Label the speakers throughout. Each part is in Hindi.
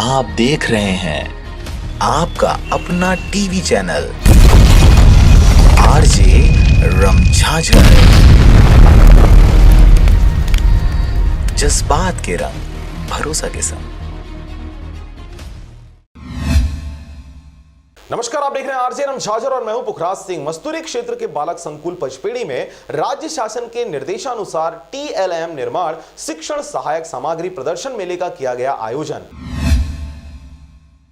Speaker 1: आप देख रहे हैं आपका अपना टीवी चैनल आरजे रमझाझर। जज्बात के रंग भरोसा के संग।
Speaker 2: नमस्कार, आप देख रहे हैं आरजे रमझाझर और मैं हूं पुखराज सिंह। मस्तूरी क्षेत्र के बालक संकुल पचपेड़ी में राज्य शासन के निर्देशानुसार टीएलएम निर्माण शिक्षण सहायक सामग्री प्रदर्शन मेले का किया गया आयोजन।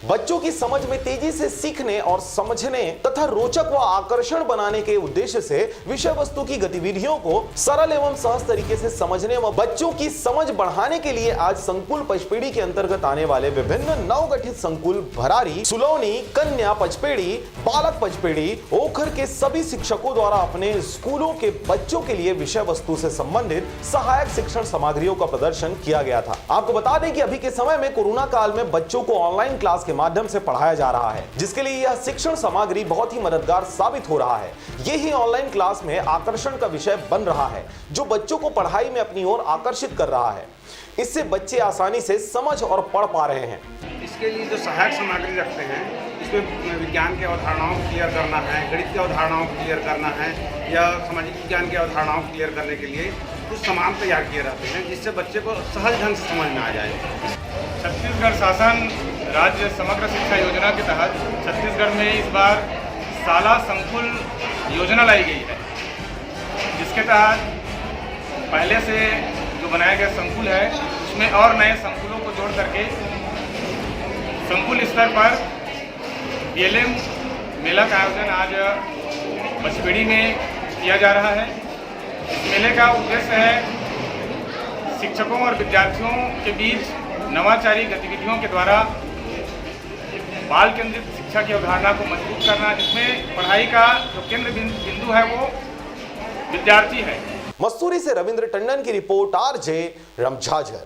Speaker 2: बच्चों की समझ में तेजी से सीखने और समझने तथा रोचक व आकर्षण बनाने के उद्देश्य से विषय वस्तु की गतिविधियों को सरल एवं सहज तरीके से समझने व बच्चों की समझ बढ़ाने के लिए आज संकुल पचपेड़ी के अंतर्गत आने वाले विभिन्न नवगठित संकुल भरारी, सुलौनी, कन्या पचपेड़ी, बालक पचपेड़ी, ओखर के सभी शिक्षकों द्वारा अपने स्कूलों के बच्चों के लिए विषय वस्तु से संबंधित सहायक शिक्षण सामग्रियों का प्रदर्शन किया गया था। आपको बता दें कि अभी के समय में कोरोना काल में बच्चों को ऑनलाइन क्लास के माध्यम से पढ़ाया जा रहा है, जिसके लिए यह शिक्षण सामग्री बहुत ही मददगार साबित हो रहा है। यही ऑनलाइन क्लास में आकर्षण का विषय बन रहा है, जो बच्चों को पढ़ाई में अपनी ओर आकर्षित कर रहा है। इससे बच्चे आसानी से समझ और पढ़ पा रहे हैं।
Speaker 3: इसके लिए जो सहायक सामग्री रखते हैं, इसमें विज्ञान की अवधारणाओं को क्लियर करना है, गणित की अवधारणाओं को क्लियर करना है या सामाजिक विज्ञान की अवधारणाओं को क्लियर करने के लिए कुछ सामान तैयार किए रहते हैं, जिससे बच्चे को सहज ढंग से समझ में आ जाए।
Speaker 4: छत्तीसगढ़ शासन राज्य समग्र शिक्षा योजना के तहत छत्तीसगढ़ में इस बार साला संकुल योजना लाई गई है, जिसके तहत पहले से जो बनाया गया संकुल है उसमें और नए संकुलों को जोड़ करके संकुल स्तर पर बीएलएम मेला का आयोजन आज पचपेड़ी में किया जा रहा है। इस मेले का उद्देश्य है शिक्षकों और विद्यार्थियों के बीच नवाचारी गतिविधियों के द्वारा बाल केंद्रित शिक्षा की अवधारणा को मजबूत करना, जिसमें पढ़ाई का जो केंद्र बिंदु है वो विद्यार्थी है।
Speaker 2: मस्तूरी से रविंद्र टंडन की रिपोर्ट, आरजे रमझाझर।